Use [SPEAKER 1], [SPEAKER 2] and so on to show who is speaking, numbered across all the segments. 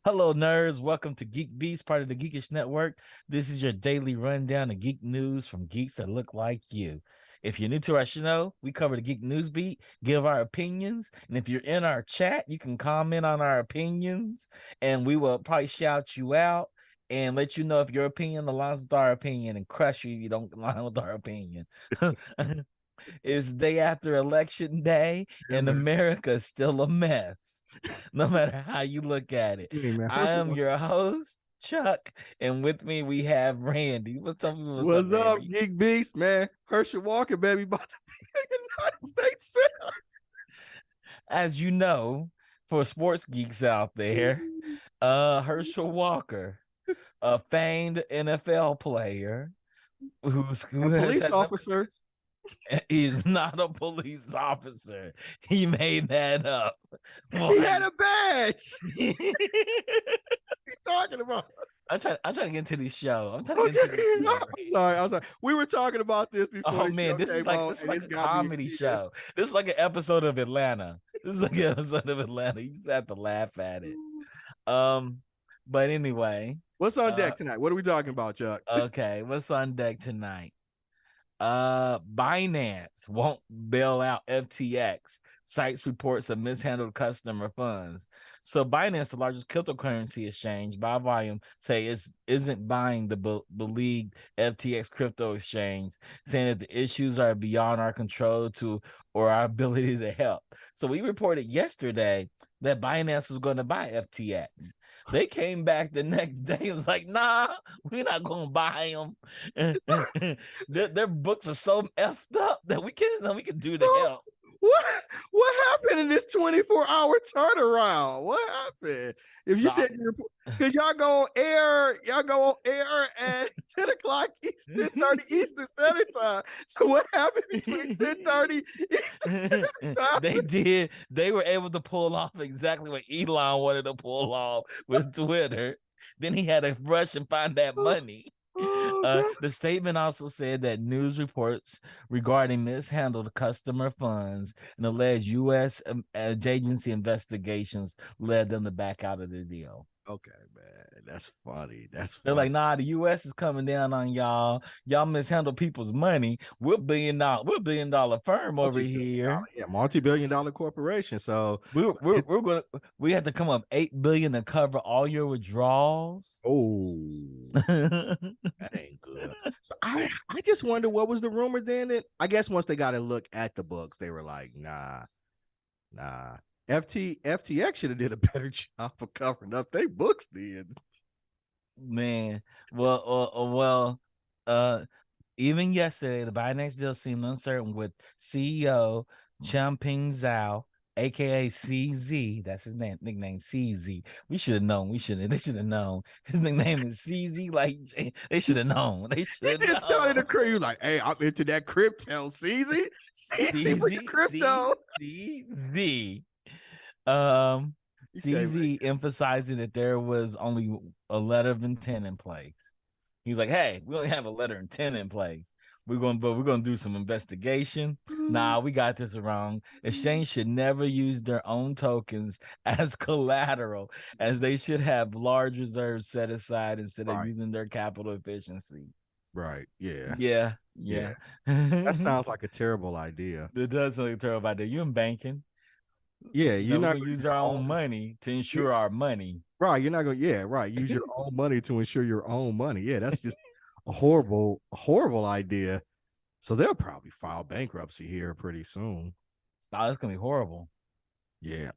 [SPEAKER 1] Hello, nerds. Welcome to GeekBeast, part of the Geekish Network. This is your daily rundown of geek news from geeks that look like you. If you're new to our show, we cover the geek news beat, give our opinions, and if you're in our chat, you can comment on our opinions, and we will probably shout you out and let you know if your opinion aligns with our opinion and crush you if you don't align with our opinion. It's day after election day, and America is still a mess, no matter how you look at it.
[SPEAKER 2] Hey, man,
[SPEAKER 1] I
[SPEAKER 2] first of
[SPEAKER 1] am
[SPEAKER 2] all,
[SPEAKER 1] your host, Chuck, and with me we have Randy. What's up,
[SPEAKER 2] what's up,
[SPEAKER 1] Randy?
[SPEAKER 2] Geek Beast, man? Herschel Walker, baby, about to be in the United States Senate.
[SPEAKER 1] As you know, for sports geeks out there, Herschel Walker, a famed NFL player who
[SPEAKER 2] Police
[SPEAKER 1] has
[SPEAKER 2] officer.
[SPEAKER 1] he's not a police officer. He made that up.
[SPEAKER 2] He had a badge.
[SPEAKER 1] I'm
[SPEAKER 2] What are you talking about?
[SPEAKER 1] trying to get into this show. I'm trying to
[SPEAKER 2] Okay,
[SPEAKER 1] get into this show.
[SPEAKER 2] I'm sorry. We were talking about this before.
[SPEAKER 1] Oh man, this is like a comedy show. This is like an episode of Atlanta. This is like an episode of Atlanta. You just have to laugh at it. But anyway,
[SPEAKER 2] what's on deck tonight? What are we talking about, Chuck?
[SPEAKER 1] Okay, what's on deck tonight? Binance won't bail out FTX. Sites reports of mishandled customer funds. So Binance, the largest cryptocurrency exchange by volume, say isn't buying the beleagued FTX crypto exchange, saying that the issues are beyond our control or our ability to help. So we reported yesterday that Binance was going to buy FTX. They came back the next day. It was like, nah, we're not going to buy them. their books are so effed up that we can do the help.
[SPEAKER 2] What happened in this 24-hour turnaround? What happened? If you said because y'all go on air at 10 o'clock Eastern 30 Eastern Standard Time. So what happened between 10:30 Eastern Standard Time?
[SPEAKER 1] They were able to pull off exactly what Elon wanted to pull off with Twitter. Then he had to rush and find that money. The statement also said that news reports regarding mishandled customer funds and alleged U.S. agency investigations led them to back out of the deal.
[SPEAKER 2] Okay, man, that's funny.
[SPEAKER 1] They're like, nah, the U.S. is coming down on y'all. Y'all mishandle people's money. We're $1 billion firm over here.
[SPEAKER 2] Yeah, multi-billion-dollar corporation. So
[SPEAKER 1] we had to come up $8 billion to cover all your withdrawals.
[SPEAKER 2] Oh, that ain't good. So I just wonder what was the rumor then. That I guess once they got to look at the books, they were like, nah. FTX should have did a better job of covering up their books then.
[SPEAKER 1] Man, even yesterday, the Binance deal seemed uncertain with CEO Changpeng Zhao, aka CZ. That's his nickname, CZ. We should have known. They should have known. His nickname is CZ. Like they should have known. They should have
[SPEAKER 2] started a crew like, hey, I'm into that crypto, CZ. CZ crypto.
[SPEAKER 1] CZ. CZ emphasizing that there was only a letter of intent in place. He's like, hey, we only have a letter of intent in place. We're going to do some investigation. Nah, we got this wrong. Exchange should never use their own tokens as collateral, as they should have large reserves set aside instead of using their capital efficiency.
[SPEAKER 2] Right. Yeah.
[SPEAKER 1] Yeah.
[SPEAKER 2] That sounds like a terrible idea.
[SPEAKER 1] It does sound like a terrible idea. You in banking?
[SPEAKER 2] Yeah, you're not
[SPEAKER 1] going to use our own money to ensure our money.
[SPEAKER 2] Right. You're not going to, use your own money to ensure your own money. Yeah, that's just a horrible idea. So they'll probably file bankruptcy here pretty soon.
[SPEAKER 1] Oh, that's going to be horrible.
[SPEAKER 2] Yeah.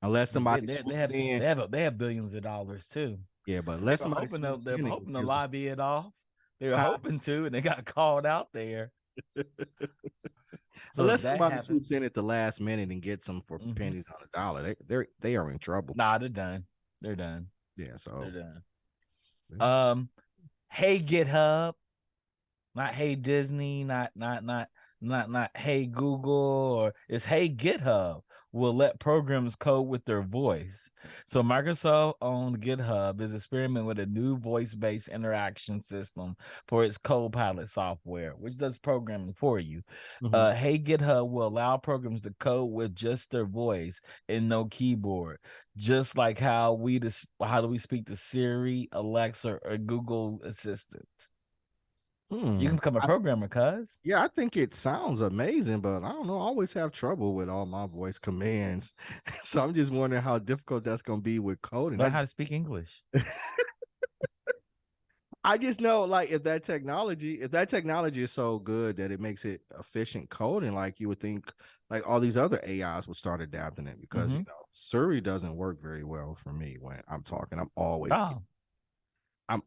[SPEAKER 2] Unless somebody
[SPEAKER 1] they have billions of dollars too.
[SPEAKER 2] Yeah, but unless
[SPEAKER 1] they're hoping to lobby it off. They were hoping to, and they got called out there. So
[SPEAKER 2] unless
[SPEAKER 1] if that
[SPEAKER 2] somebody
[SPEAKER 1] happens,
[SPEAKER 2] swoops in at the last minute and gets them for pennies on a dollar, they are in trouble.
[SPEAKER 1] nah, they're done. They're done.
[SPEAKER 2] Yeah, so
[SPEAKER 1] They're done. Hey GitHub, not Hey Disney, not Hey Google, or it's Hey GitHub will let programs code with their voice. So Microsoft owned GitHub is experimenting with a new voice-based interaction system for its Copilot software, which does programming for you. Hey GitHub will allow programs to code with just their voice and no keyboard, just like how do we speak to Siri, Alexa, or Google Assistant. You can become a programmer, cuz.
[SPEAKER 2] Yeah, I think it sounds amazing, but I don't know. I always have trouble with all my voice commands. So I'm just wondering how difficult that's going to be with coding.
[SPEAKER 1] Learn how to speak English.
[SPEAKER 2] I just know, like, if that technology is so good that it makes it efficient coding, like you would think, like all these other AIs would start adapting it, because you know Siri doesn't work very well for me when I'm talking. I'm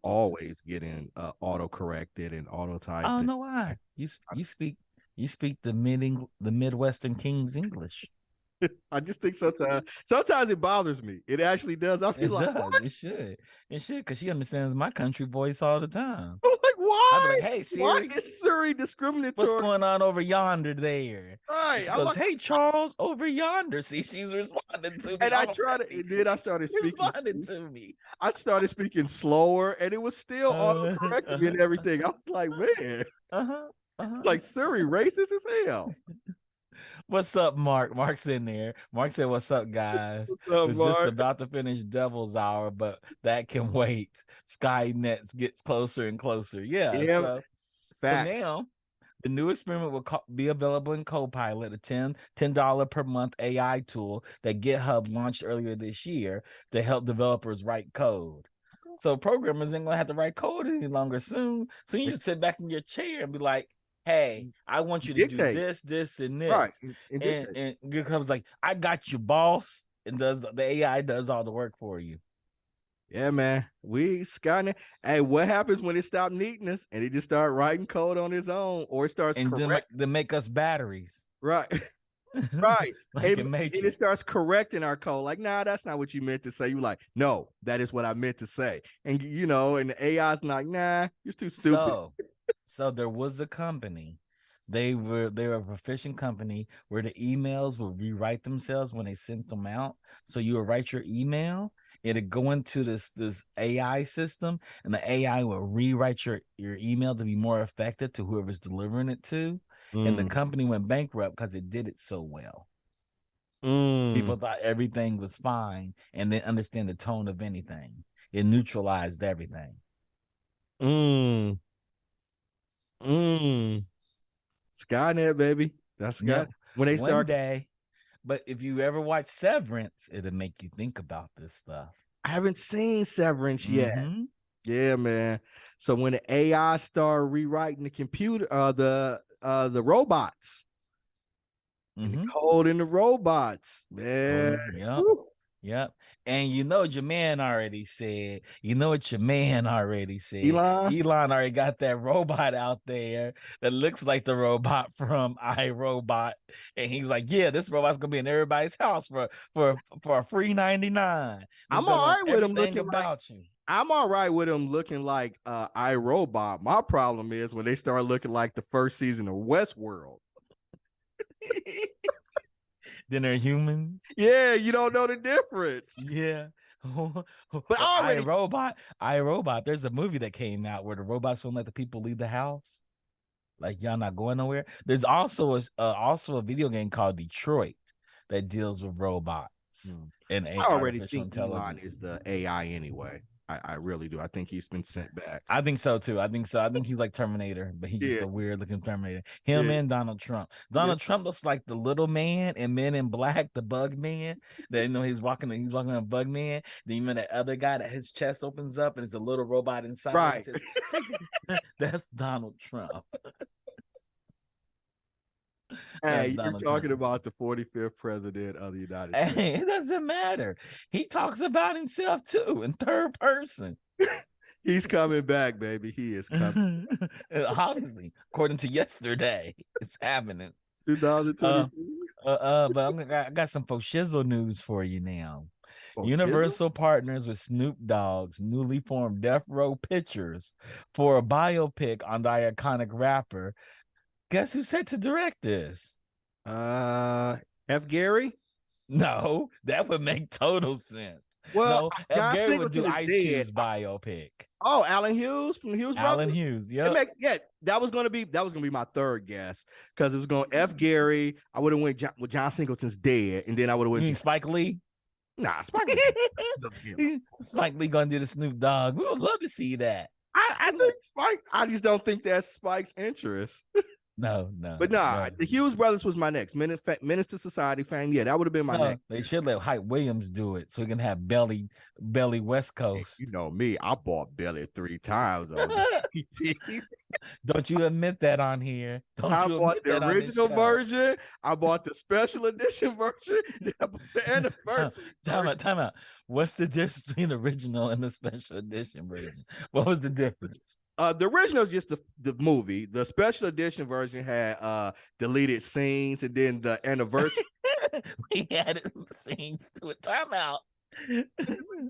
[SPEAKER 2] always getting auto corrected and auto typed.
[SPEAKER 1] I don't know why. You speak the Midwestern King's English.
[SPEAKER 2] I just think sometimes it bothers me. It actually does. I feel like
[SPEAKER 1] does. What? It should, because she understands my country voice all the time.
[SPEAKER 2] I'm like, why?
[SPEAKER 1] I'd be like, hey Siri,
[SPEAKER 2] why is Siri discriminatory?
[SPEAKER 1] What's going on over yonder there?
[SPEAKER 2] Right.
[SPEAKER 1] She goes, like, hey Charles, over yonder. See, she's responding to me.
[SPEAKER 2] And I started
[SPEAKER 1] responding to me.
[SPEAKER 2] I started speaking slower, and it was still auto correcting me and everything. I was like, man, like Siri racist as hell.
[SPEAKER 1] What's up, Mark? Mark's in there. Mark said, what's up, guys?
[SPEAKER 2] Was
[SPEAKER 1] just about to finish Devil's Hour, but that can wait. Skynet gets closer and closer. Yeah. So now, the new experiment will be available in Copilot, a $10 per month AI tool that GitHub launched earlier this year to help developers write code. So programmers ain't going to have to write code any longer soon. So you just sit back in your chair and be like, hey, I want you to do this, this, and this.
[SPEAKER 2] Right.
[SPEAKER 1] And GitHub's like, I got you, boss. And the AI does all the work for you.
[SPEAKER 2] Yeah, man. We Skynet. Hey, what happens when it stops needing us and it just start writing code on its own, or it starts
[SPEAKER 1] to make us batteries?
[SPEAKER 2] Right. Right.
[SPEAKER 1] Like
[SPEAKER 2] and it starts correcting our code. Like, nah, that's not what you meant to say. You like, no, that is what I meant to say. And you know, and the AI's like, nah, you're too stupid.
[SPEAKER 1] So there was a company. They were a proficient company where the emails would rewrite themselves when they sent them out. So you would write your email, it'd go into this AI system, and the AI will rewrite your email to be more effective to whoever's delivering it to. And the company went bankrupt because it did it so well. People thought everything was fine and didn't understand the tone of anything. It neutralized everything.
[SPEAKER 2] Skynet, baby. That's Skynet. Yep. When they start
[SPEAKER 1] one day. But if you ever watch Severance, it'll make you think about this stuff.
[SPEAKER 2] I haven't seen Severance yet. Yeah, man. So when the AI start rewriting the computer, the robots, and the code in the robots, man.
[SPEAKER 1] Yep. And you know what your man already said. Elon already got that robot out there that looks like the robot from iRobot. And he's like, yeah, this robot's gonna be in everybody's house for a free $99.
[SPEAKER 2] I'm all right with him looking about you. I'm all right with him looking like iRobot. My problem is when they start looking like the first season of Westworld.
[SPEAKER 1] Then they're humans.
[SPEAKER 2] Yeah, you don't know the difference.
[SPEAKER 1] Yeah.
[SPEAKER 2] But already
[SPEAKER 1] iRobot. There's a movie that came out where the robots won't let the people leave the house. Like, y'all not going nowhere. There's also a video game called Detroit that deals with robots and
[SPEAKER 2] I already think Elon is the AI anyway. I really do. I think he's been sent back.
[SPEAKER 1] I think so too. I think he's like Terminator, but he's just a weird looking Terminator. Him and Donald Trump. Donald Trump looks like the little man in Men in Black, the Bug Man. That he's walking a Bug Man. Then you know that other guy that his chest opens up and it's a little robot inside.
[SPEAKER 2] Right.
[SPEAKER 1] Says, that's Donald Trump.
[SPEAKER 2] Hey, you're talking about the 45th president of the United States.
[SPEAKER 1] Hey, it doesn't matter. He talks about himself too in third person.
[SPEAKER 2] He's coming back, baby. He is coming.
[SPEAKER 1] Obviously, according to yesterday, it's happening.
[SPEAKER 2] 2022.
[SPEAKER 1] But I got some for shizzle news for you now.
[SPEAKER 2] Oh, Chisel?
[SPEAKER 1] Universal partners with Snoop Dogg's newly formed Death Row Pictures for a biopic on the iconic rapper. Guess who's set to direct this?
[SPEAKER 2] F. Gary?
[SPEAKER 1] No, that would make total sense.
[SPEAKER 2] Well,
[SPEAKER 1] No, F.
[SPEAKER 2] John
[SPEAKER 1] Gary would do
[SPEAKER 2] Singleton is
[SPEAKER 1] Ice
[SPEAKER 2] dead.
[SPEAKER 1] Cube's biopic.
[SPEAKER 2] Oh, Alan Hughes from Hughes
[SPEAKER 1] Alan
[SPEAKER 2] Brothers.
[SPEAKER 1] Hughes, yeah.
[SPEAKER 2] That was gonna be my third guess because it was going F. Gary. I would have went with John Singleton's dead, and then I would have
[SPEAKER 1] You
[SPEAKER 2] went.
[SPEAKER 1] mean Spike Lee?
[SPEAKER 2] Nah, Spike Lee.
[SPEAKER 1] Spike Lee gonna do the Snoop Dogg. We would love to see that.
[SPEAKER 2] I think Spike. I just don't think that's Spike's interest.
[SPEAKER 1] No.
[SPEAKER 2] But nah, the Hughes Brothers was my next. Menace to Society fame. Yeah, that would have been my next.
[SPEAKER 1] They should let Hype Williams do it so he can have Belly West Coast.
[SPEAKER 2] Hey, you know me, I bought Belly 3 times on
[SPEAKER 1] Don't you admit that on here?
[SPEAKER 2] I bought the original version. I bought the special edition version. Then I bought the anniversary.
[SPEAKER 1] Time out. What's the difference between the original and the special edition version? What was the difference?
[SPEAKER 2] The original is just the movie. The special edition version had deleted scenes, and then the anniversary
[SPEAKER 1] we had scenes to it. Time out.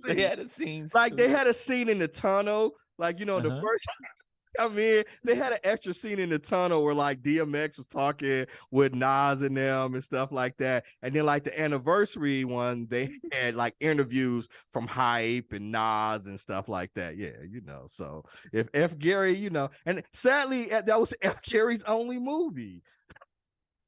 [SPEAKER 1] They had a scene.
[SPEAKER 2] Like they had a scene in the tunnel. Like, you know, the first come in, they had an extra scene in the tunnel where like DMX was talking with Nas and them and stuff like that. And then like the anniversary one, they had like interviews from Hype and Nas and stuff like that. Yeah, you know. So if F. Gary, you know, and sadly that was F. Gary's only movie.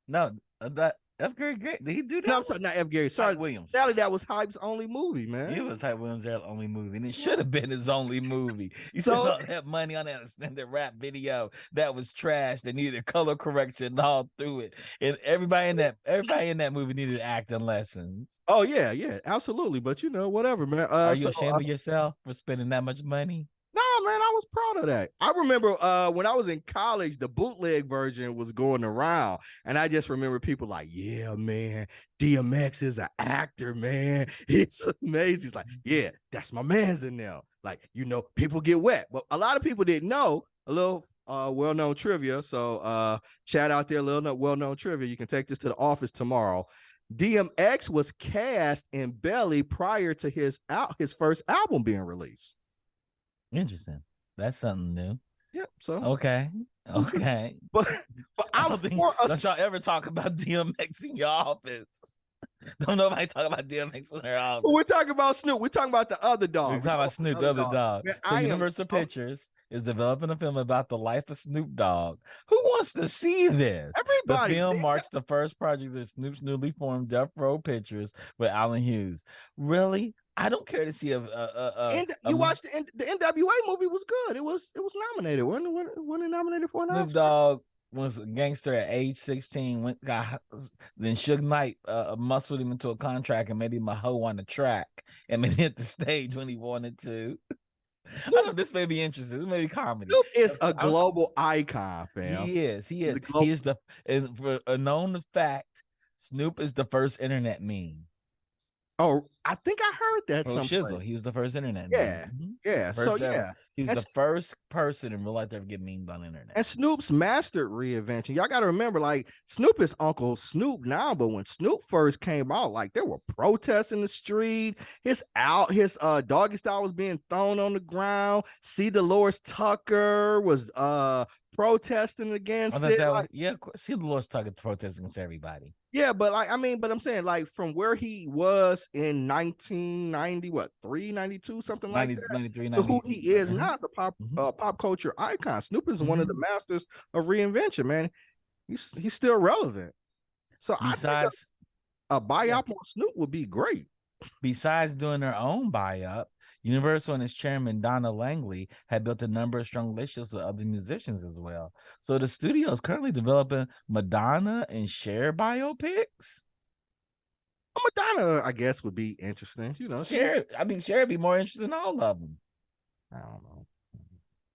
[SPEAKER 1] No, that F. Gary, did he do that?
[SPEAKER 2] No, I'm sorry, not F. Gary. Sorry,
[SPEAKER 1] Hype Williams.
[SPEAKER 2] Sadly, that was Hype's only movie, man.
[SPEAKER 1] It was Hype Williams' only movie, and it should have been his only movie. He spent all that money on that extended rap video that was trash. That needed color correction all through it, and everybody in that movie needed acting lessons.
[SPEAKER 2] Oh yeah, absolutely. But you know, whatever, man.
[SPEAKER 1] Are you ashamed of yourself for spending that much money?
[SPEAKER 2] No, man, I was proud of that. I remember when I was in college, the bootleg version was going around, and I just remember people like, "Yeah, man, DMX is an actor, man. It's amazing." He's like, "Yeah, that's my man's in there." Like, you know, people get wet, but a lot of people didn't know a little well-known trivia. So, chat out there, a little well-known trivia. You can take this to the office tomorrow. DMX was cast in Belly prior to his first album being released.
[SPEAKER 1] Interesting. That's something new.
[SPEAKER 2] Yep. So
[SPEAKER 1] okay.
[SPEAKER 2] But I don't think
[SPEAKER 1] y'all ever talk about DMX in your office. Don't nobody talk about DMX in their office.
[SPEAKER 2] We're talking about Snoop. We're talking about the other dog.
[SPEAKER 1] We're talking about Snoop, the other dog. Man, so Universal Pictures is developing a film about the life of Snoop Dogg. Who wants to see this?
[SPEAKER 2] Everybody.
[SPEAKER 1] The film marks the first project of Snoop's newly formed Death Row Pictures with Alan Hughes. Really? I don't care to see
[SPEAKER 2] you watched the NWA movie was good. It was nominated. Wasn't it nominated for an Oscar?
[SPEAKER 1] Snoop Dogg was a gangster at age 16. Then Suge Knight muscled him into a contract and made him a hoe on the track, and then hit the stage when he wanted to. I know this may be interesting. This may be comedy.
[SPEAKER 2] Snoop is a global icon, fam.
[SPEAKER 1] He is. He is for a known fact. Snoop is the first internet meme.
[SPEAKER 2] Oh, I think I heard that.
[SPEAKER 1] Shizzle. He was the first internet.
[SPEAKER 2] Yeah, yeah. So yeah,
[SPEAKER 1] he was the first person in real life to ever get memed on the internet.
[SPEAKER 2] And Snoop's mastered reinvention. Y'all got to remember, like Snoop is Uncle Snoop now, but when Snoop first came out, like there were protests in the street. His doggy style was being thrown on the ground. C. Dolores Tucker was protesting against it.
[SPEAKER 1] C. Dolores Tucker protesting against everybody.
[SPEAKER 2] Yeah, but I'm saying like from where he was in 1990, 92, something 90, like that,
[SPEAKER 1] 93,
[SPEAKER 2] to who he is now, the pop culture icon. Snoop is one of the masters of reinvention, man. He's still relevant. So I think a biop on Snoop would be great.
[SPEAKER 1] Besides doing their own biop, Universal and its chairman, Donna Langley, had built a number of strong relationships with other musicians as well. So the studio is currently developing Madonna and Cher biopics.
[SPEAKER 2] Madonna, I guess, would be interesting. You know,
[SPEAKER 1] Cher would be more interesting than all of them.
[SPEAKER 2] I don't know.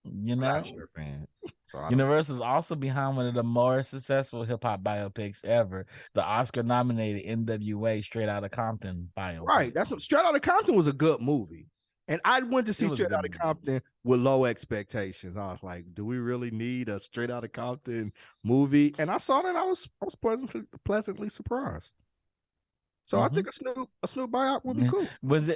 [SPEAKER 1] You know,
[SPEAKER 2] I'm not a Cher fan. So
[SPEAKER 1] Universal is also behind one of the more successful hip hop biopics ever, the Oscar-nominated NWA Straight Outta Compton biopic.
[SPEAKER 2] Right, Straight Outta Compton was a good movie. And I went to see
[SPEAKER 1] It was a
[SPEAKER 2] Straight
[SPEAKER 1] good
[SPEAKER 2] Outta
[SPEAKER 1] movie.
[SPEAKER 2] Compton with low expectations. I was like, do we really need a Straight Outta Compton movie? And I saw that, I was pleasantly surprised. So I think a Snoop buyout would be cool.
[SPEAKER 1] Was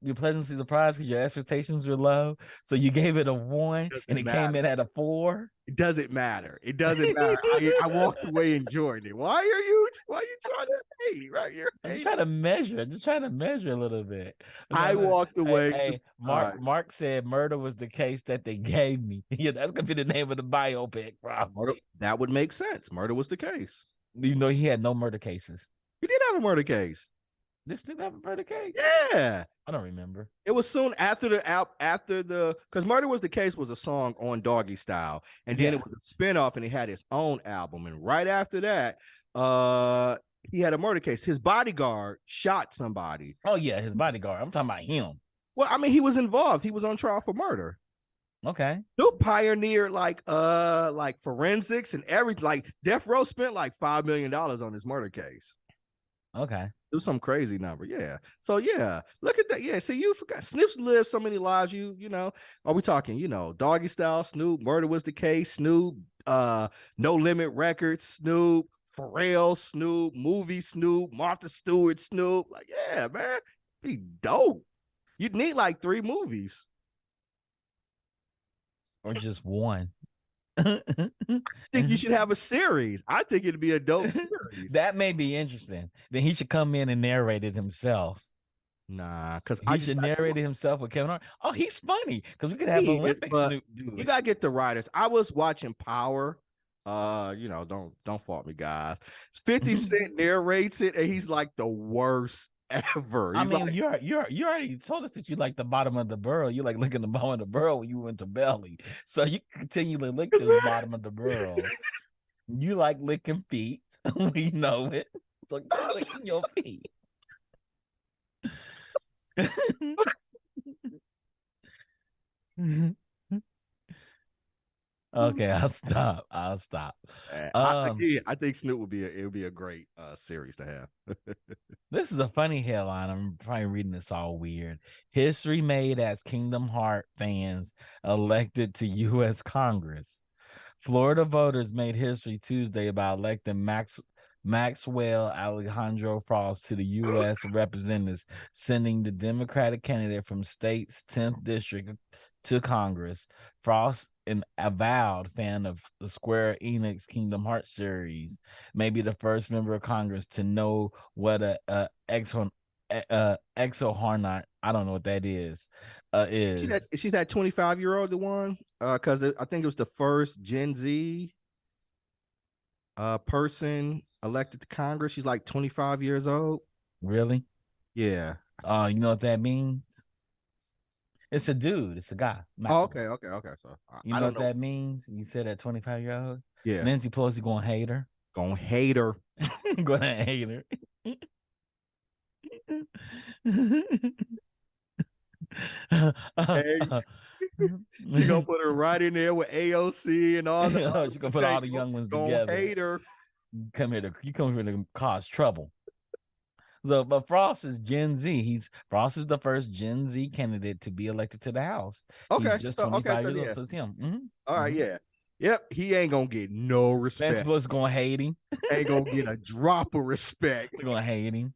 [SPEAKER 1] you pleasantly surprised because your expectations were low? So you gave it a 1 and
[SPEAKER 2] Doesn't
[SPEAKER 1] it came in
[SPEAKER 2] matter.
[SPEAKER 1] at a 4?
[SPEAKER 2] It doesn't matter. It doesn't matter. I walked away enjoying it. Why are you trying to hate? Right? You're
[SPEAKER 1] I'm just
[SPEAKER 2] hating.
[SPEAKER 1] trying to measure. I'm just trying to measure a little bit.
[SPEAKER 2] I walked
[SPEAKER 1] Hey,
[SPEAKER 2] away.
[SPEAKER 1] hey, Mark said murder was the case that they gave me. Yeah, that's gonna be the name of the biopic, probably.
[SPEAKER 2] That would make sense. Murder was the case.
[SPEAKER 1] Even though he had no murder cases.
[SPEAKER 2] He did have a murder case.
[SPEAKER 1] Did Snoop have a murder case?
[SPEAKER 2] Yeah.
[SPEAKER 1] I don't remember.
[SPEAKER 2] It was soon after the because Murder Was the Case was a song on Doggy Style, and then it was a spinoff, and he had his own album. And right after that, he had a murder case. His bodyguard shot somebody.
[SPEAKER 1] Oh yeah, his bodyguard. I'm talking about him.
[SPEAKER 2] Well, I mean, he was involved. He was on trial for murder.
[SPEAKER 1] Okay.
[SPEAKER 2] Snoop pioneered like forensics and everything. Like Death Row spent like $5 million on his murder case.
[SPEAKER 1] Okay.
[SPEAKER 2] It was some crazy number. Yeah. So yeah, look at that. Yeah. See, you forgot Snoop's lived so many lives. You know, are we talking, Doggy Style, Snoop, Murder Was the Case, Snoop, No Limit Records, Snoop, Pharrell, Snoop, movie Snoop, Martha Stewart, Snoop. Like, yeah, man, be dope. You'd need like 3 movies.
[SPEAKER 1] Or just one.
[SPEAKER 2] I think you should have a series. I think it'd be a dope series.
[SPEAKER 1] That may be interesting. Then he should come in and narrate it himself.
[SPEAKER 2] Nah, because
[SPEAKER 1] he should narrate it himself with Kevin Hart. Oh, he's funny because we could have Olympic Snoop do it.
[SPEAKER 2] You gotta get the writers. I was watching Power. Don't fault me, guys. 50 Cent narrates it, and he's like the worst ever. He's
[SPEAKER 1] you already told us that you like the bottom of the barrel. You like licking the bottom of the barrel when you went to belly. So you continue to lick this bottom of the barrel. You like licking feet. We know it. So keep licking your feet. Okay, I'll stop.
[SPEAKER 2] I think Snoop would be a great series to have.
[SPEAKER 1] This is a funny headline. I'm probably reading this all weird. History made as Kingdom Heart fans elected to U.S. Congress. Florida voters made history Tuesday by electing Maxwell Alejandro Frost to the U.S. Representatives, sending the Democratic candidate from state's 10th district to Congress. Frost, an avowed fan of the Square Enix Kingdom Hearts series, may be the first member of Congress to know what a exoharnite, I don't know what that is.
[SPEAKER 2] She's that 25-year-old one, because I think it was the first Gen Z person elected to Congress. She's like 25 years old.
[SPEAKER 1] Really?
[SPEAKER 2] Yeah.
[SPEAKER 1] You know what that means? It's a dude. It's a guy.
[SPEAKER 2] Oh, okay. So
[SPEAKER 1] you know what that means? You said that 25-year-old.
[SPEAKER 2] Yeah.
[SPEAKER 1] Nancy Pelosi gonna hate her.
[SPEAKER 2] Gonna hate her.
[SPEAKER 1] Gonna hate her.
[SPEAKER 2] She gonna put her right in there with AOC and all the.
[SPEAKER 1] She gonna put all the young ones together.
[SPEAKER 2] Hate her.
[SPEAKER 1] You come here to cause trouble. But Frost is Gen Z. Frost is the first Gen Z candidate to be elected to the House.
[SPEAKER 2] Okay,
[SPEAKER 1] he's just 25 years old. So it's him. Mm-hmm.
[SPEAKER 2] All right, yeah. Yep, he ain't gonna get no respect.
[SPEAKER 1] Facebook's gonna hate him.
[SPEAKER 2] Ain't gonna get a drop of respect.
[SPEAKER 1] They're gonna hate him.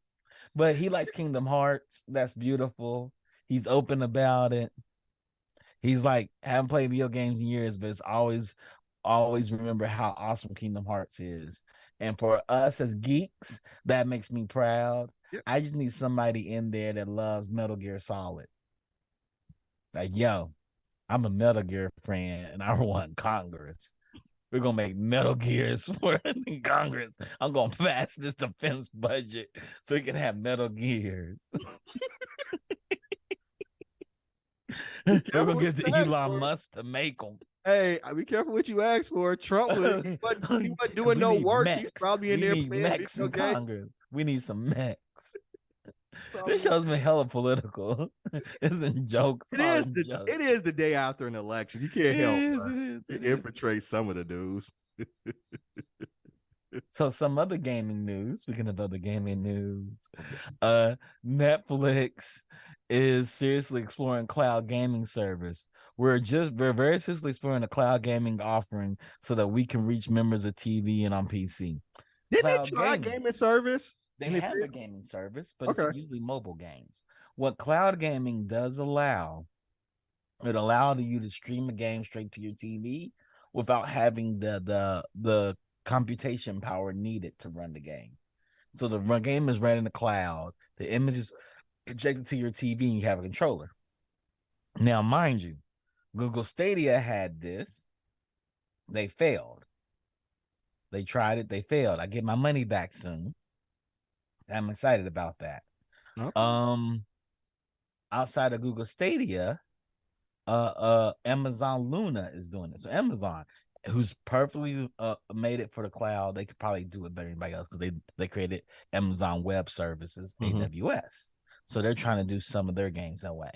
[SPEAKER 1] But he likes Kingdom Hearts. That's beautiful. He's open about it. He's like, haven't played video games in years, but it's always remember how awesome Kingdom Hearts is. And for us as geeks, that makes me proud. Yep. I just need somebody in there that loves Metal Gear Solid. Like, yo, I'm a Metal Gear fan and I want Congress. We're gonna make Metal Gears for Congress. I'm gonna pass this defense budget so we can have Metal Gears. We're gonna give it to Elon Musk to make them.
[SPEAKER 2] Hey, be careful what you ask for. Trump he wasn't doing no work.
[SPEAKER 1] Mechs.
[SPEAKER 2] He's probably in there
[SPEAKER 1] playing mechs in Congress. We need some mechs. This show's been hella political. Isn't jokes.
[SPEAKER 2] It is the day after an election. You can't help it infiltrate some of the dudes.
[SPEAKER 1] So some other gaming news. Speaking of other gaming news, Netflix is seriously exploring cloud gaming service. We're very seriously exploring a cloud gaming offering so that we can reach members of TV and on PC.
[SPEAKER 2] Didn't they
[SPEAKER 1] Cloud
[SPEAKER 2] try
[SPEAKER 1] gaming.
[SPEAKER 2] gaming service?
[SPEAKER 1] They have a gaming service, but it's
[SPEAKER 2] Okay.
[SPEAKER 1] usually mobile games. What cloud gaming does allow, it allows you to stream a game straight to your TV without having the computation power needed to run the game. So the game is ran in the cloud. The image is projected to your TV, and you have a controller. Now, mind you, Google Stadia had this. They failed. They tried it. They failed. I get my money back soon. I'm excited about that.
[SPEAKER 2] Okay.
[SPEAKER 1] Outside of Google Stadia, Amazon Luna is doing it. So Amazon, who's perfectly made it for the cloud, they could probably do it better than anybody else because they created Amazon Web Services, AWS. So they're trying to do some of their games that way.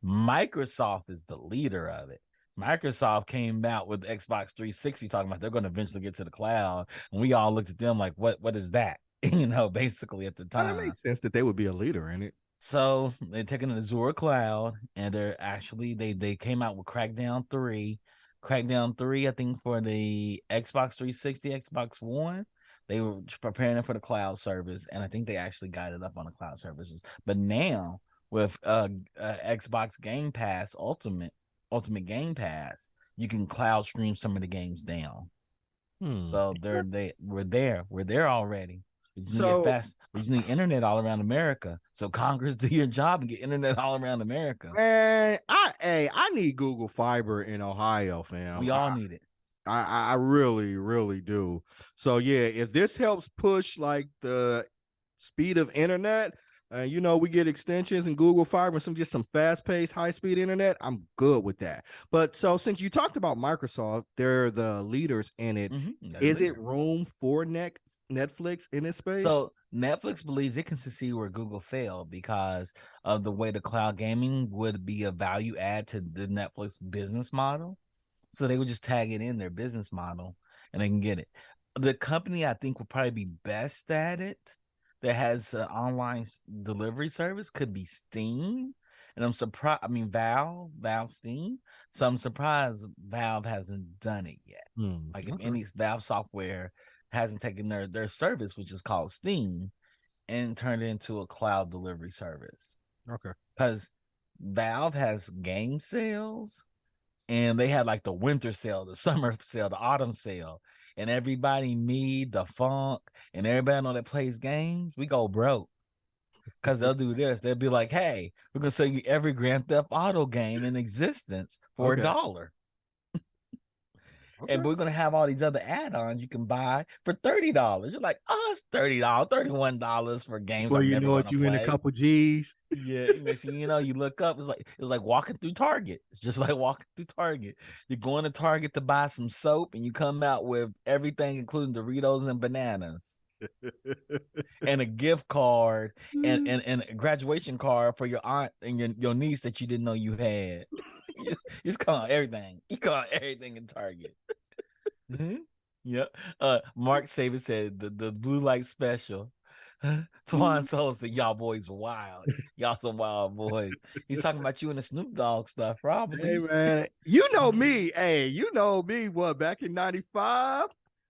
[SPEAKER 1] Microsoft is the leader of it. Microsoft came out with Xbox 360 talking about they're going to eventually get to the cloud, and we all looked at them like, what is that? Basically at the time.
[SPEAKER 2] It makes sense that they would be a leader in it.
[SPEAKER 1] So they're taking an Azure cloud, and they're actually they came out with Crackdown 3. Crackdown 3, I think, for the Xbox 360, Xbox One. They were preparing it for the cloud service, and I think they actually got it up on the cloud services. But now with Xbox Game Pass Ultimate Game Pass, you can cloud stream some of the games down. So we're there already. We just need internet all around America. So Congress, do your job and get internet all around America.
[SPEAKER 2] Man, I need Google Fiber in Ohio, fam.
[SPEAKER 1] We all need it.
[SPEAKER 2] I really, really do. So yeah, if this helps push like the speed of internet, we get extensions and Google Fiber and some fast-paced, high-speed internet, I'm good with that. But so since you talked about Microsoft, they're the leaders in it. Is it room for Netflix in this space?
[SPEAKER 1] So Netflix believes it can succeed where Google failed because of the way the cloud gaming would be a value add to the Netflix business model. So they would just tag it in their business model and they can get it. The company I think would probably be best at it that has an online delivery service could be Steam. And I'm surprised, Valve Steam. So I'm surprised Valve hasn't done it yet. If any Valve software hasn't taken their service, which is called Steam, and turned it into a cloud delivery service.
[SPEAKER 2] Okay.
[SPEAKER 1] Because Valve has game sales, and they had like the winter sale, the summer sale, the autumn sale, and everybody, me, the funk, and everybody know that plays games, we go broke. Because they'll do this. They'll be like, hey, we're going to sell you every Grand Theft Auto game in existence for $1. And we're going to have all these other add-ons you can buy for $30. You're like, oh, it's $30, $31 for games.
[SPEAKER 2] Before you know it, you in a couple G's.
[SPEAKER 1] Yeah, you look up, it's like walking through Target. It's just like walking through Target. You're going to Target to buy some soap, and you come out with everything, including Doritos and bananas. And a gift card and a graduation card for your aunt and your niece that you didn't know you had. You just call everything. You call everything in Target. Yep. Mark Saban said the blue light special. Twan Solo said, y'all boys wild. Y'all some wild boys. He's talking about you and the Snoop Dogg stuff, probably.
[SPEAKER 2] Hey man, you know me. Hey, you know me. What, back in '95?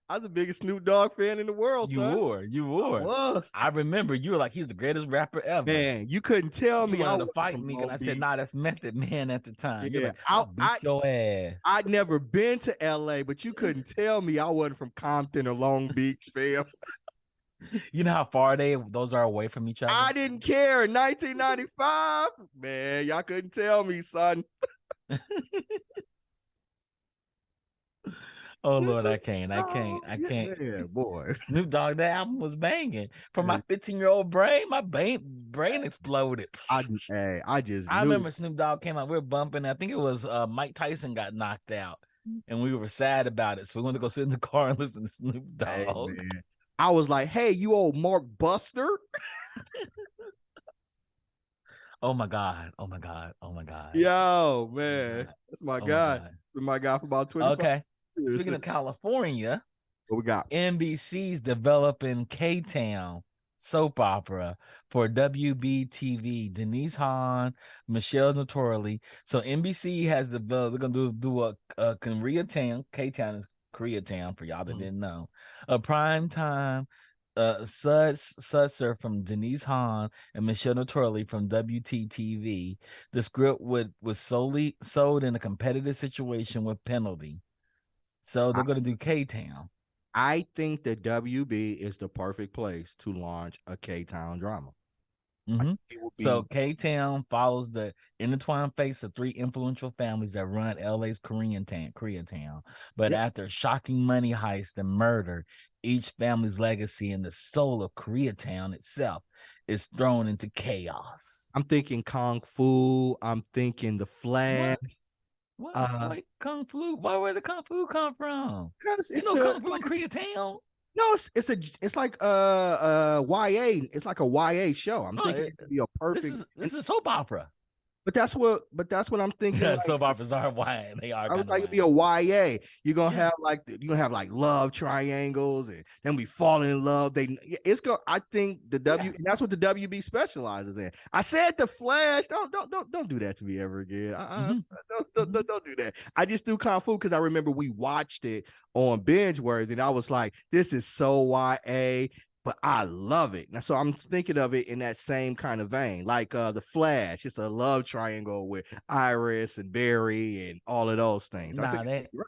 [SPEAKER 2] I was the biggest Snoop Dogg fan in the world. You were.
[SPEAKER 1] I remember you were like, he's the greatest rapper ever.
[SPEAKER 2] Man, you couldn't tell me.
[SPEAKER 1] You wanted to fight me, and I said, nah, that's Method Man at the time.
[SPEAKER 2] Yeah,
[SPEAKER 1] like, I'll beat your ass.
[SPEAKER 2] I'd never been to LA, but you couldn't tell me I wasn't from Compton or Long Beach, fam.
[SPEAKER 1] You know how far those are away from each other?
[SPEAKER 2] I didn't care. In 1995, man, y'all couldn't tell me, son.
[SPEAKER 1] Oh Lord, I can't.
[SPEAKER 2] Yeah, boy.
[SPEAKER 1] Snoop Dogg, that album was banging. For my 15-year-old brain, my brain exploded.
[SPEAKER 2] I
[SPEAKER 1] remember Snoop Dogg came out. We were bumping. I think it was Mike Tyson got knocked out, and we were sad about it. So we wanted to go sit in the car and listen to Snoop Dogg.
[SPEAKER 2] Hey, I was like, "Hey, you old Mark Buster."
[SPEAKER 1] Oh my God. Oh my God. Oh my God.
[SPEAKER 2] Yo, man. That's my guy. That's my guy for about 25
[SPEAKER 1] Okay. Years. Speaking of California,
[SPEAKER 2] what we got?
[SPEAKER 1] NBC's developing K-Town soap opera for WBTV. Denise Hahn, Michelle Notorally. So NBC has they're gonna do a Koreatown. K-Town is Koreatown for y'all that didn't know. A prime time Sutzer from Denise Hahn and Michelle Notorally from WTTV. The script was solely sold in a competitive situation with penalty. So they're going to do K-Town.
[SPEAKER 2] I think that WB is the perfect place to launch a K-Town drama.
[SPEAKER 1] Mm-hmm. So K-Town follows the intertwined face of three influential families that run LA's Koreatown. But after a shocking money heist and murder, each family's legacy and the soul of Koreatown itself is thrown into chaos.
[SPEAKER 2] I'm thinking Kung Fu. I'm thinking The Flash.
[SPEAKER 1] What Kung Fu? Where did Kung Fu come from?
[SPEAKER 2] Because
[SPEAKER 1] it's Kung Fu in Koreatown.
[SPEAKER 2] No, it's like YA. It's like a YA show. I'm thinking it could be a perfect.
[SPEAKER 1] This is soap opera.
[SPEAKER 2] But that's what I'm thinking.
[SPEAKER 1] Yeah, like, soap operas are YA. They are.
[SPEAKER 2] I would like it'd be a YA. You're gonna have like love triangles, and then we fall in love. I think and that's what the WB specializes in. I said The Flash. Don't do that to me ever again. Don't do that. I just do Kung Fu because I remember we watched it on binge words, and I was like, this is so YA. But I love it. So I'm thinking of it in that same kind of vein, like The Flash. It's a love triangle with Iris and Barry and all of those things.
[SPEAKER 1] Nah,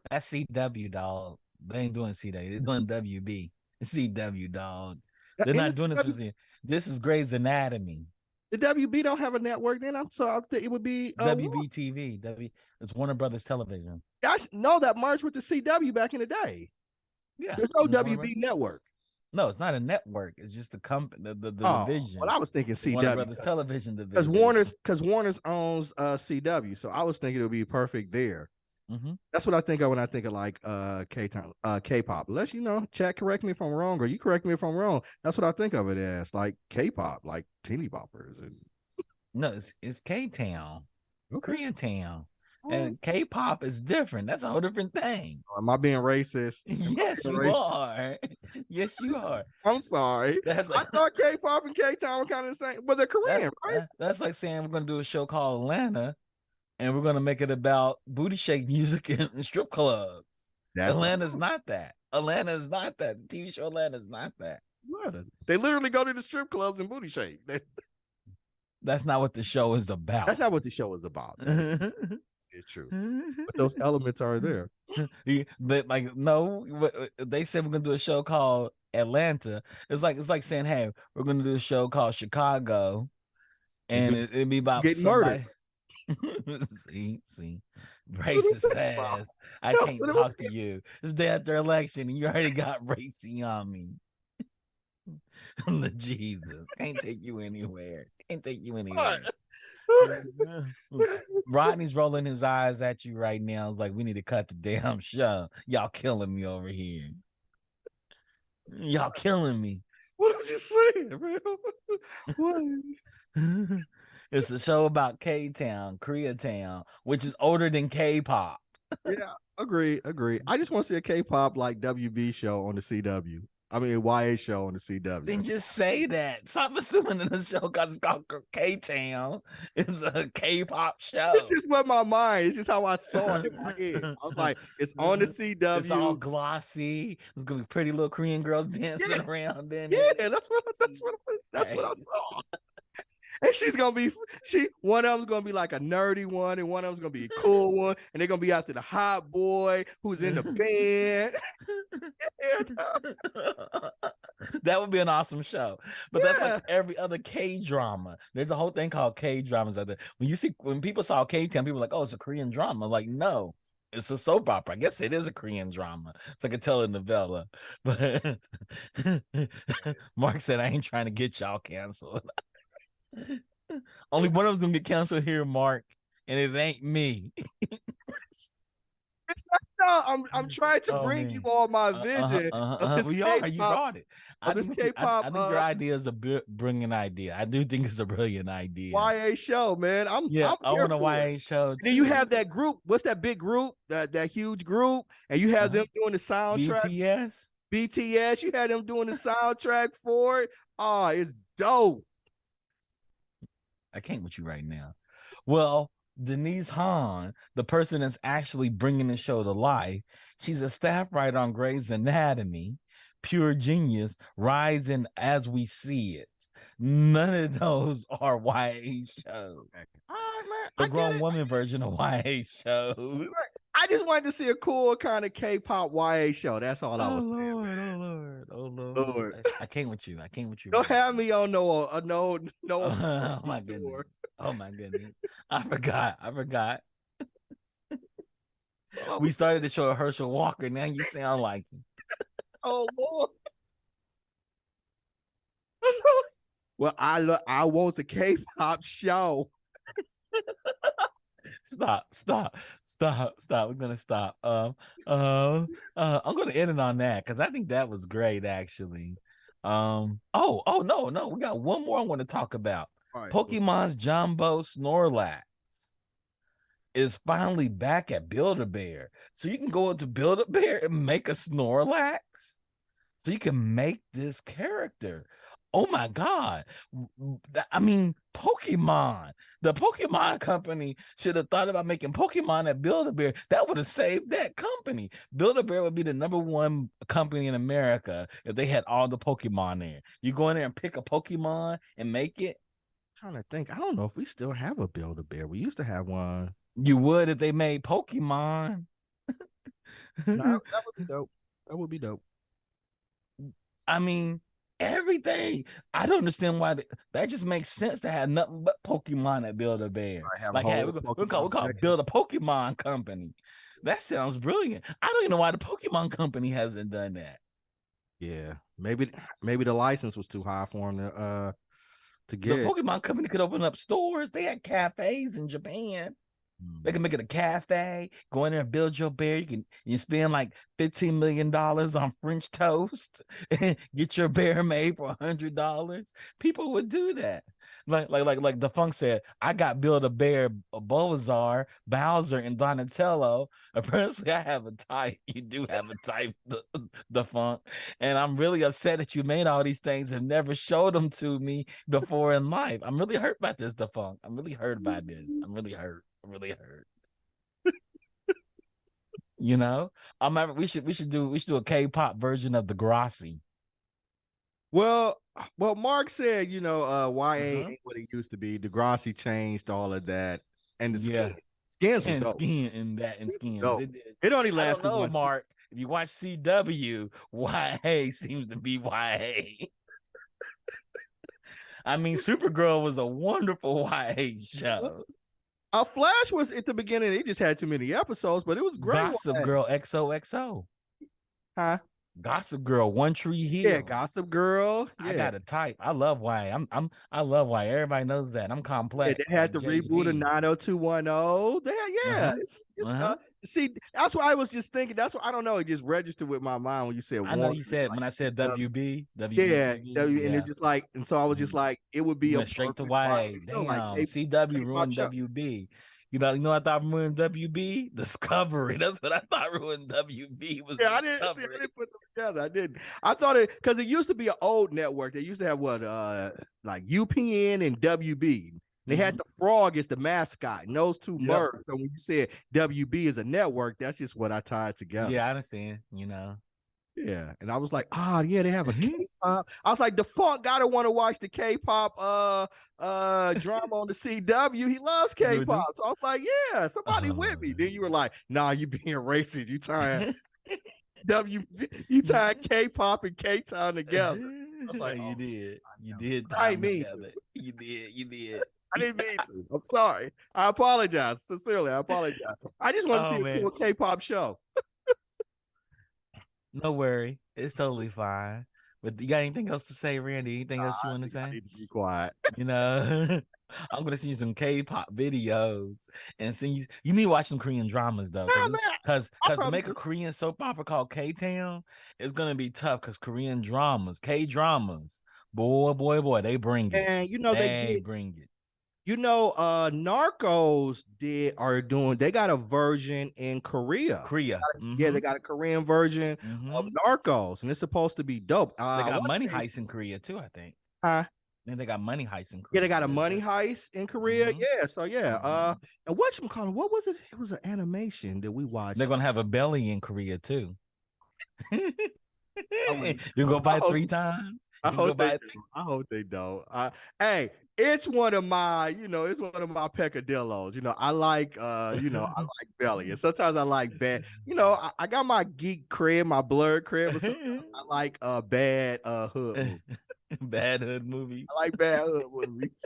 [SPEAKER 1] that's CW, dog. They ain't doing CW. They're doing WB. It's CW, dog. They're not doing this for CW. This is Grey's Anatomy.
[SPEAKER 2] The WB don't have a network. Then I thought it would be
[SPEAKER 1] WBTV. It's Warner Brothers Television.
[SPEAKER 2] I know that merged with the CW back in the day. Yeah, there's no WB network.
[SPEAKER 1] No, it's not a network. It's just the company, the division.
[SPEAKER 2] Well, I was thinking CW.
[SPEAKER 1] Warner Brothers Television division.
[SPEAKER 2] Because Warner's owns CW, so I was thinking it would be perfect there. Mm-hmm. That's what I think of when I think of like K-pop. Unless chat, correct me if I'm wrong, or you correct me if I'm wrong. That's what I think of it as, like K-pop, like teeny boppers.
[SPEAKER 1] No, it's K-Town, Koreatown. And K-pop is different. That's a whole different thing.
[SPEAKER 2] Am I being racist?
[SPEAKER 1] Yes, you are. Yes, you are.
[SPEAKER 2] I'm sorry. I thought K-pop and K-Town were kind of the same, but they're Korean, right?
[SPEAKER 1] That's like saying we're going to do a show called Atlanta, and we're going to make it about booty shake music and strip clubs. Atlanta's not that. Atlanta is not that. The TV show Atlanta is not that.
[SPEAKER 2] They literally go to the strip clubs and booty shake.
[SPEAKER 1] That's not what the show is about.
[SPEAKER 2] That's not what the show is about. It's true, but those elements are there.
[SPEAKER 1] No, they said we're gonna do a show called Atlanta. It's like saying, hey, we're gonna do a show called Chicago, and it'd be about
[SPEAKER 2] getting murdered.
[SPEAKER 1] see, racist ass. I can't talk to you. It's day after election, and you already got racy on me. I'm the Jesus. Can't take you anywhere. Rodney's rolling his eyes at you right now. It's like, we need to cut the damn show. Y'all killing me over here. Y'all killing me.
[SPEAKER 2] What was you saying, man?
[SPEAKER 1] What? It's a show about K-Town, Koreatown, which is older than K-pop.
[SPEAKER 2] Yeah, agree. I just want to see a K-pop like WB show on the CW. I mean, a YA show on the CW.
[SPEAKER 1] Then just say that. Stop assuming that the show because it's called K-Town. It's a K-pop show.
[SPEAKER 2] It's just what my mind. It's just how I saw it in my head. I was like, it's on the CW.
[SPEAKER 1] It's all glossy. There's gonna be pretty little Korean girls dancing around. Then
[SPEAKER 2] that's what I saw. And she's gonna be one of them's gonna be like a nerdy one, and one of them's gonna be a cool one, and they're gonna be after the hot boy who's in the band.
[SPEAKER 1] That would be an awesome show. But that's like every other K-drama. There's a whole thing called K-dramas out there. When people saw K-Town, people were like, oh, it's a Korean drama. Like, no, it's a soap opera. I guess it is a Korean drama. It's like a telenovela. But Mark said, I ain't trying to get y'all canceled. Only one of them get canceled here, Mark, and it ain't me.
[SPEAKER 2] It's not. No, I'm trying to bring you all my vision.
[SPEAKER 1] You brought it. I think your idea is a brilliant idea. I do think it's a brilliant idea.
[SPEAKER 2] YA show, man. I
[SPEAKER 1] want a YA show.
[SPEAKER 2] And then you have that group. What's that big group? That huge group, and you have them doing the soundtrack.
[SPEAKER 1] BTS.
[SPEAKER 2] BTS, you had them doing the soundtrack for it. Oh, it's dope.
[SPEAKER 1] I can't with you right now. Well, Denise Hahn, the person that's actually bringing the show to life, she's a staff writer on Grey's Anatomy, pure genius, rides in As We See It. None of those are YA shows.
[SPEAKER 2] All right, man.
[SPEAKER 1] The
[SPEAKER 2] I get
[SPEAKER 1] grown
[SPEAKER 2] it.
[SPEAKER 1] woman version of YA shows.
[SPEAKER 2] I just wanted to see a cool kind of K-pop YA show. That's all I was saying.
[SPEAKER 1] Lord, oh Lord, oh Lord.
[SPEAKER 2] Lord.
[SPEAKER 1] I can't with you. I can't with you.
[SPEAKER 2] Don't have me on no
[SPEAKER 1] Oh my goodness. Oh my goodness. I forgot. We started the show at Herschel Walker. Now you sound like him.
[SPEAKER 2] Oh Lord. Well, I want the K-pop show.
[SPEAKER 1] Stop. We're gonna stop. I'm gonna end it on that because I think that was great actually. No, we got one more I want to talk about.
[SPEAKER 2] Right.
[SPEAKER 1] Pokemon's Jumbo Snorlax is finally back at Build-A-Bear. So you can go into Build-A-Bear and make a Snorlax. So you can make this character. Oh my God. I mean, Pokemon. The Pokemon company should have thought about making Pokemon at Build-A-Bear. That would have saved that company. Build-A-Bear would be the #1 company in America if they had all the Pokemon there. You go in there and pick a Pokemon and make it.
[SPEAKER 2] I'm trying to think. I don't know if we still have a Build-A-Bear. We used to have one.
[SPEAKER 1] You would if they made Pokemon.
[SPEAKER 2] No, that would be dope. That would be dope.
[SPEAKER 1] I mean, everything. I don't understand why that just makes sense to have nothing but Pokemon at Build-A-Bear. Like, hey, we're call Build a Pokemon company. That sounds brilliant. I don't even know why the Pokemon company hasn't done that.
[SPEAKER 2] Yeah, maybe the license was too high for them to get.
[SPEAKER 1] The Pokemon company could open up stores. They had cafes in Japan. They can make it a cafe. Go in there and build your bear. You spend like $15 million on French toast and get your bear made for $100. People would do that. Like the Funk said, I got Build-A-Bear, Bulbasaur, Bowser, and Donatello. Apparently, I have a type. You do have a type, the Funk. And I'm really upset that you made all these things and never showed them to me before in life. I'm really hurt about this, the Funk. I'm really hurt by this. I'm really hurt. You know, we should do a K-pop version of the Degrassi.
[SPEAKER 2] Well, Mark said, YA ain't what it used to be. Degrassi changed all of that, and the skins was dope.
[SPEAKER 1] Skins.
[SPEAKER 2] It only lasted.
[SPEAKER 1] I don't know, Mark. If you watch CW, YA seems to be YA. I mean, Supergirl was a wonderful YA show.
[SPEAKER 2] Flash was at the beginning. It just had too many episodes, but it was great.
[SPEAKER 1] Gossip Girl XOXO.
[SPEAKER 2] Huh?
[SPEAKER 1] Gossip Girl, One Tree Hill.
[SPEAKER 2] Yeah, Gossip Girl. Yeah.
[SPEAKER 1] I got a type. I love YA. I love YA. Everybody knows that. I'm complex.
[SPEAKER 2] Yeah, they had to reboot of 90210. See, that's why I was just thinking. That's why I don't know. It just registered with my mind when you said.
[SPEAKER 1] I know you said when I said WB.
[SPEAKER 2] And it's just like, and so I was just like, it would be
[SPEAKER 1] straight to YA. Damn, like, CW ruined WB. You know, I thought ruined WB? Discovery. That's what I thought ruined WB was.
[SPEAKER 2] Yeah, I didn't put them together. I didn't. I thought it because it used to be an old network. They used to have like UPN and WB. They had the frog as the mascot, and those two merged. So when you said WB is a network, that's just what I tied together.
[SPEAKER 1] Yeah, I understand. You know.
[SPEAKER 2] Yeah, and I was like, they have a K-pop. I was like, the Funk gotta want to watch the K-pop drama on the CW. He loves K-pop. So I was like, yeah, somebody with me. Then you were like, nah, you being racist. You tying K-pop and K-Town together. I was like,
[SPEAKER 1] you did.
[SPEAKER 2] I didn't mean to.
[SPEAKER 1] You did.
[SPEAKER 2] I didn't mean to. I'm sorry. I apologize. Sincerely, I apologize. I just want to see a cool K-pop show.
[SPEAKER 1] No worry. It's totally fine. But you got anything else to say, Randy? Anything else you want to say?
[SPEAKER 2] I need to be quiet.
[SPEAKER 1] You know, I'm going to send you some K-pop videos and send you. You need to watch some Korean dramas, though. Because to make a Korean soap opera called K-Town, it's going to be tough because Korean dramas, K-dramas, boy, they bring it.
[SPEAKER 2] And, they bring it. You know, Narcos they got a version in Korea.
[SPEAKER 1] Korea.
[SPEAKER 2] Yeah, they got a Korean version of Narcos, and it's supposed to be dope.
[SPEAKER 1] They
[SPEAKER 2] I
[SPEAKER 1] got
[SPEAKER 2] want to
[SPEAKER 1] Money
[SPEAKER 2] say,
[SPEAKER 1] Heist in Korea too, I think.
[SPEAKER 2] huh?
[SPEAKER 1] Then they got Money Heist in
[SPEAKER 2] Yeah,
[SPEAKER 1] Korea
[SPEAKER 2] they got a
[SPEAKER 1] too.
[SPEAKER 2] Money Heist in Korea.
[SPEAKER 1] Mhm.
[SPEAKER 2] Yeah, so yeah.
[SPEAKER 1] Mhm.
[SPEAKER 2] And what was it? It was an animation that we
[SPEAKER 1] They're
[SPEAKER 2] watched.
[SPEAKER 1] gonna have a belly in Korea too.
[SPEAKER 2] I
[SPEAKER 1] You
[SPEAKER 2] wouldn't.
[SPEAKER 1] can go
[SPEAKER 2] I
[SPEAKER 1] buy it
[SPEAKER 2] hope.
[SPEAKER 1] 3 times.
[SPEAKER 2] I
[SPEAKER 1] You can go
[SPEAKER 2] hope they
[SPEAKER 1] buy
[SPEAKER 2] do.
[SPEAKER 1] it.
[SPEAKER 2] I hope they don't. Hey, it's one of my, it's one of my peccadillos. I like belly, and sometimes I like bad. I got my geek crib, my blurred crib, but sometimes I like bad hood movies.
[SPEAKER 1] Bad hood movies.
[SPEAKER 2] I like bad hood movies.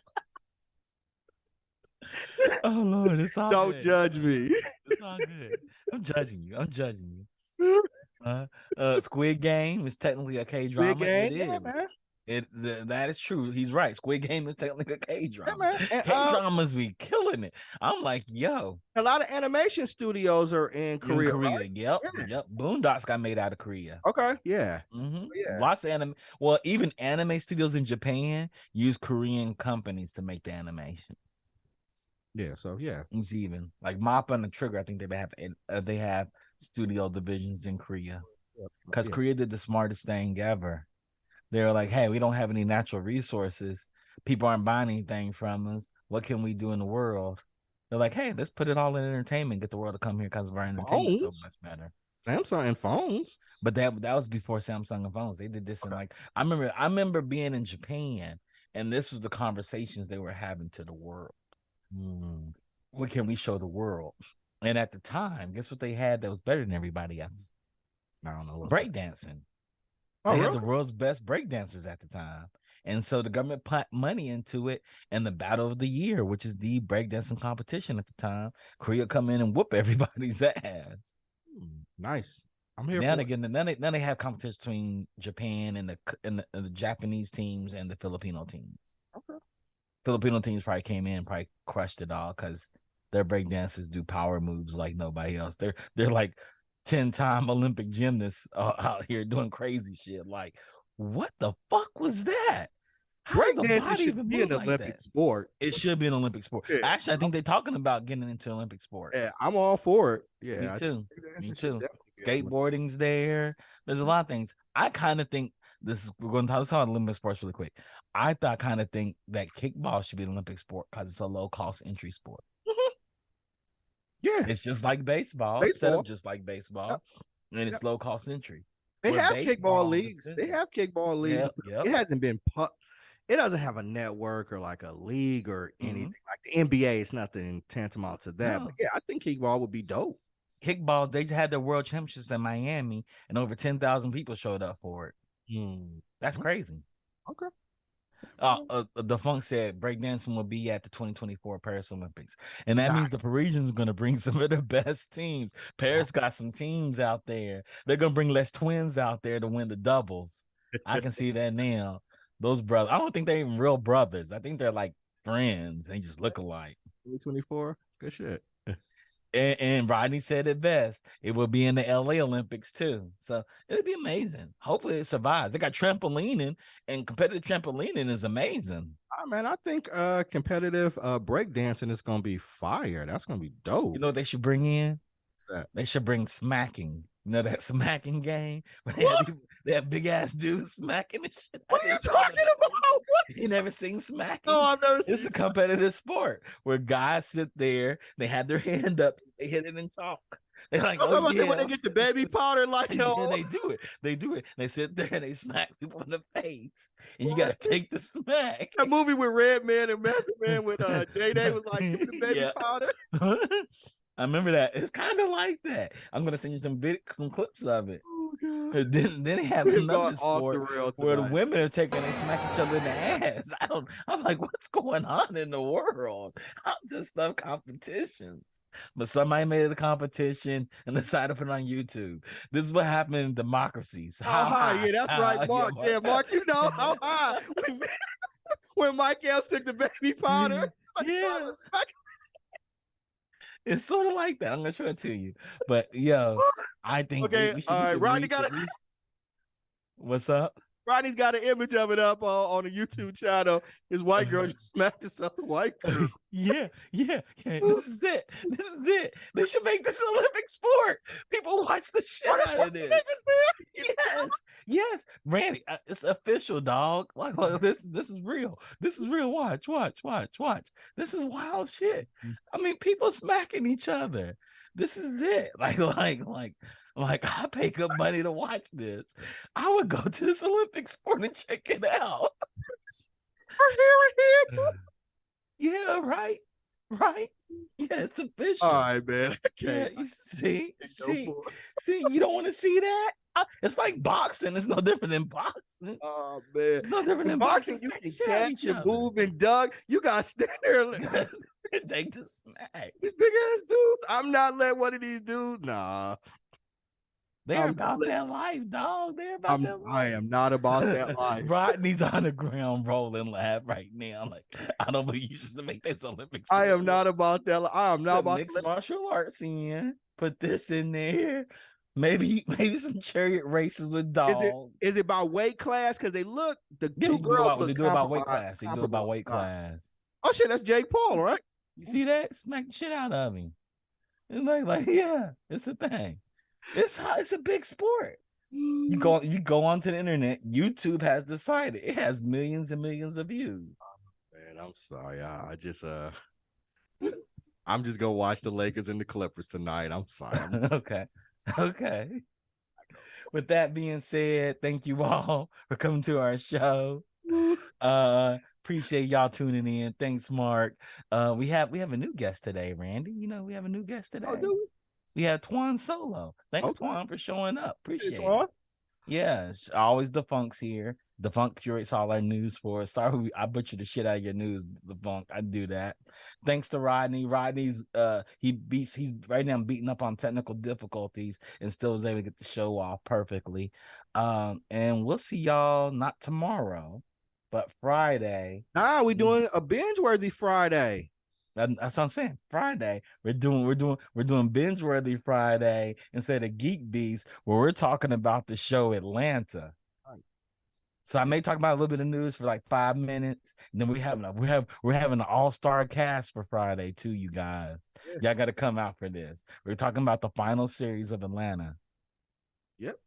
[SPEAKER 1] Oh Lord, it's all
[SPEAKER 2] Don't
[SPEAKER 1] good.
[SPEAKER 2] judge me.
[SPEAKER 1] It's all good. I'm judging you. I'm judging you. Squid Game is technically a K
[SPEAKER 2] Big
[SPEAKER 1] drama. It
[SPEAKER 2] game, yeah,
[SPEAKER 1] is.
[SPEAKER 2] man.
[SPEAKER 1] That is true. He's right. Squid Game is technically a K
[SPEAKER 2] Yeah,
[SPEAKER 1] drama.
[SPEAKER 2] man. And
[SPEAKER 1] K dramas be killing it. I'm like, yo,
[SPEAKER 2] a lot of animation studios are in
[SPEAKER 1] in
[SPEAKER 2] Korea,
[SPEAKER 1] Korea.
[SPEAKER 2] right?
[SPEAKER 1] Yep,
[SPEAKER 2] Yeah.
[SPEAKER 1] yep. Boondocks got made out of Korea.
[SPEAKER 2] Okay. Yeah. Yeah.
[SPEAKER 1] Lots of anime. Well, even anime studios in Japan use Korean companies to make the animation.
[SPEAKER 2] Yeah. So yeah.
[SPEAKER 1] It's even like Mappa and the Trigger. I think they have studio divisions in Korea because
[SPEAKER 2] Yeah.
[SPEAKER 1] Korea did the smartest thing ever. They were like, hey, we don't have any natural resources. People aren't buying anything from us. What can we do in the world? They're like, hey, let's put it all in entertainment. Get the world to come here because of our entertainment so much better.
[SPEAKER 2] Samsung and phones.
[SPEAKER 1] But that was before Samsung and phones. They did this in like I remember being in Japan and this was the conversations they were having to the world. What can we show the world? And at the time, guess what they had that was better than everybody else?
[SPEAKER 2] I don't know.
[SPEAKER 1] Breakdancing.
[SPEAKER 2] Oh,
[SPEAKER 1] They
[SPEAKER 2] really?
[SPEAKER 1] had the world's best breakdancers at the time. And so the government put money into it, and the battle of the year, which is the breakdancing competition at the time, Korea come in and whoop everybody's ass.
[SPEAKER 2] Nice. I'm here
[SPEAKER 1] Now
[SPEAKER 2] for it.
[SPEAKER 1] now they have competition between Japan and the Japanese teams and the Filipino teams.
[SPEAKER 2] Okay.
[SPEAKER 1] Filipino teams probably came in, probably crushed it all because their breakdancers do power moves like nobody else. They're like 10-time Olympic gymnasts out here doing crazy shit. Like, what the fuck was that? How does the
[SPEAKER 2] Breakdancing
[SPEAKER 1] body
[SPEAKER 2] should
[SPEAKER 1] even
[SPEAKER 2] be
[SPEAKER 1] move
[SPEAKER 2] an
[SPEAKER 1] like
[SPEAKER 2] Olympic
[SPEAKER 1] that?
[SPEAKER 2] sport.
[SPEAKER 1] It should be an Olympic sport.
[SPEAKER 2] Yeah.
[SPEAKER 1] Actually, I think they're talking about getting into Olympic sports.
[SPEAKER 2] Yeah, I'm all for it. Yeah,
[SPEAKER 1] Me too. Me too.
[SPEAKER 2] Skateboarding.
[SPEAKER 1] Skateboarding's there. There's a lot of things. I kind of think we're going to talk about Olympic sports really quick. I kind of think that kickball should be an Olympic sport because it's a low cost entry sport.
[SPEAKER 2] Yeah,
[SPEAKER 1] it's just like baseball, set up just like baseball, and it's low cost entry.
[SPEAKER 2] They have kickball leagues. They have kickball leagues.
[SPEAKER 1] Yep.
[SPEAKER 2] It hasn't been it doesn't have a network or like a league or anything like the NBA. It's nothing tantamount to that. No. But yeah, I think kickball would be dope.
[SPEAKER 1] Kickball, they had the world championships in Miami, and over 10,000 people showed up for it. That's crazy.
[SPEAKER 2] Okay.
[SPEAKER 1] The Funk said breakdancing will be at the 2024 Paris Olympics, and that means the Parisians are going to bring some of the best teams. Paris got some teams out there. They're going to bring Les Twins out there to win the doubles. I can see that now. Those brothers, I don't think they're even real brothers. I think they're like friends. They just look alike.
[SPEAKER 2] 2024, good shit.
[SPEAKER 1] And Rodney said it best. It will be in the LA Olympics too. So it'll be amazing. Hopefully it survives. They got trampolining, and competitive trampolining is amazing.
[SPEAKER 2] Man, I think competitive breakdancing is gonna be fire. That's gonna be dope.
[SPEAKER 1] You know what they should bring in?
[SPEAKER 2] What's that?
[SPEAKER 1] They should bring smacking. You know that smacking game? They have big ass dudes smacking the shit.
[SPEAKER 2] What are you talking about? What?
[SPEAKER 1] You never seen smacking?
[SPEAKER 2] No, I've never seen.
[SPEAKER 1] It's a competitive sport where guys sit there, they had their hand up, they hit it in chalk. They're like,
[SPEAKER 2] oh yeah. When they get the baby powder, like
[SPEAKER 1] yeah, they do it. They sit there and they smack people in the face, and you gotta take the smack.
[SPEAKER 2] That movie with Redman and Method Man with Day was like, give me the baby powder.
[SPEAKER 1] I remember that. It's kind of like that. I'm gonna send you some clips of it. Oh, then they have another sport where the women are taking and smack each other in the ass. I'm like, what's going on in the world? How's this stuff competitions? But somebody made it a competition and decided to put it on YouTube. This is what happened in democracies.
[SPEAKER 2] How high? Yeah, that's right, Mark. Yeah, Mark, you know how high. When Mike Else took the baby powder.
[SPEAKER 1] Yeah. It's sort of like that. I'm gonna show it to you. But yo, I think
[SPEAKER 2] okay.
[SPEAKER 1] we should,
[SPEAKER 2] all right, Rodney got it.
[SPEAKER 1] What's up?
[SPEAKER 2] Rodney's got an image of it up on the YouTube channel. His white girl just smacked herself a white girl.
[SPEAKER 1] Yeah. This is it. This is it. They should make this an Olympic sport. People watch the shit out of this. Yes. Randy, it's official, dog. Like this is real. This is real. Watch. This is wild shit. I mean, people smacking each other. This is it. Like I pay good money to watch this. I would go to this Olympic sport and check it out. Yeah, right. Yeah, it's official.
[SPEAKER 2] All right, man.
[SPEAKER 1] Okay. Yeah, see, you don't want to see that? It's like boxing. It's no different than boxing.
[SPEAKER 2] Oh man,
[SPEAKER 1] no different than boxing.
[SPEAKER 2] You can catch and move and duck. You gotta stand there and
[SPEAKER 1] take the smack.
[SPEAKER 2] These big ass dudes. I'm not letting one of these dudes. Nah.
[SPEAKER 1] They're about that life, dog. They're about that life.
[SPEAKER 2] I am not about that life.
[SPEAKER 1] Rodney's on the ground rolling laugh right now. Like, I don't believe you should make this Olympics.
[SPEAKER 2] I am not about that. I am not about
[SPEAKER 1] mixed martial arts in. Put this in there. Maybe some chariot races with dogs.
[SPEAKER 2] Is it by weight class? Because they look two girls look.
[SPEAKER 1] They do it by weight class. They do it by weight class.
[SPEAKER 2] Oh shit, that's Jake Paul, right?
[SPEAKER 1] You see that? Smack the shit out of him. And like yeah, it's a thing. It's a big sport. You go onto the internet. YouTube has decided it has millions and millions of views.
[SPEAKER 2] Man, I'm sorry. I just I'm just gonna watch the Lakers and the Clippers tonight. I'm sorry.
[SPEAKER 1] Okay. With that being said, thank you all for coming to our show. Appreciate y'all tuning in. Thanks, Mark. We have a new guest today, Randy. You know, we have a new guest today.
[SPEAKER 2] Oh, do we?
[SPEAKER 1] We have Twan Solo. Thanks, Twan, for showing up. Appreciate it. Yeah, always the Funk's here. The Funk curates all our news for us. Sorry, I butchered the shit out of your news, the Funk. I do that. Thanks to Rodney. Rodney's he's right now beating up on technical difficulties and still was able to get the show off perfectly. And we'll see y'all not tomorrow, but Friday.
[SPEAKER 2] We doing a binge-worthy Friday.
[SPEAKER 1] That's what I'm saying. Friday, we're doing binge-worthy Friday instead of GeekBeast, where we're talking about the show Atlanta. Right. So I may talk about a little bit of news for like 5 minutes, and then we're having an all-star cast for Friday too, you guys. Yeah. Y'all got to come out for this. We're talking about the final series of Atlanta. Yep.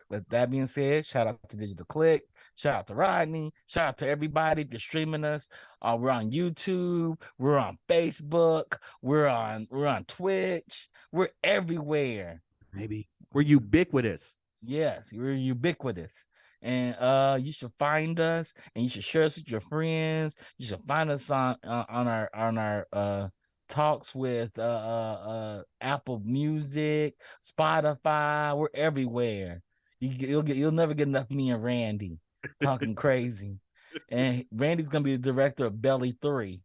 [SPEAKER 1] With that being said, shout out to Digital Click, shout out to Rodney, shout out to everybody. If you're streaming us, we're on YouTube, we're on Facebook, we're on Twitch, we're everywhere.
[SPEAKER 2] Maybe we're ubiquitous.
[SPEAKER 1] Yes, we're ubiquitous. And you should find us and you should share us with your friends. You should find us on our talks with Apple Music, Spotify. We're everywhere. You'll never get enough of me and Randy talking crazy. And Randy's gonna be the director of Belly 3.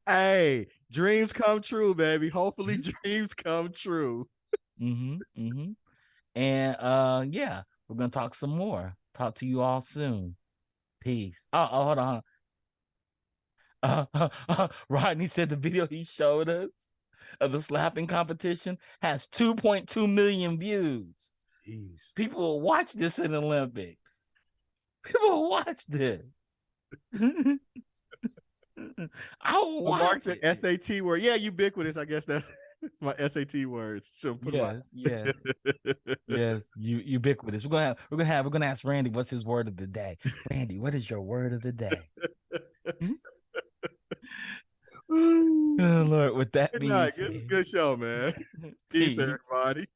[SPEAKER 2] Hey, dreams come true, baby. Hopefully dreams come true.
[SPEAKER 1] And yeah, we're gonna talk some more. Talk to you all soon. Peace. Oh, hold on. Rodney said the video he showed us of the slapping competition has 2.2 million views. Jeez. People will watch this in the Olympics. People will watch this. I will watch it.
[SPEAKER 2] SAT word. Yeah, ubiquitous. I guess that's my SAT words.
[SPEAKER 1] Yes, ubiquitous. We're gonna ask Randy what's his word of the day. Randy, what is your word of the day? Oh, Lord, with that being said,
[SPEAKER 2] good show, man. Peace, everybody.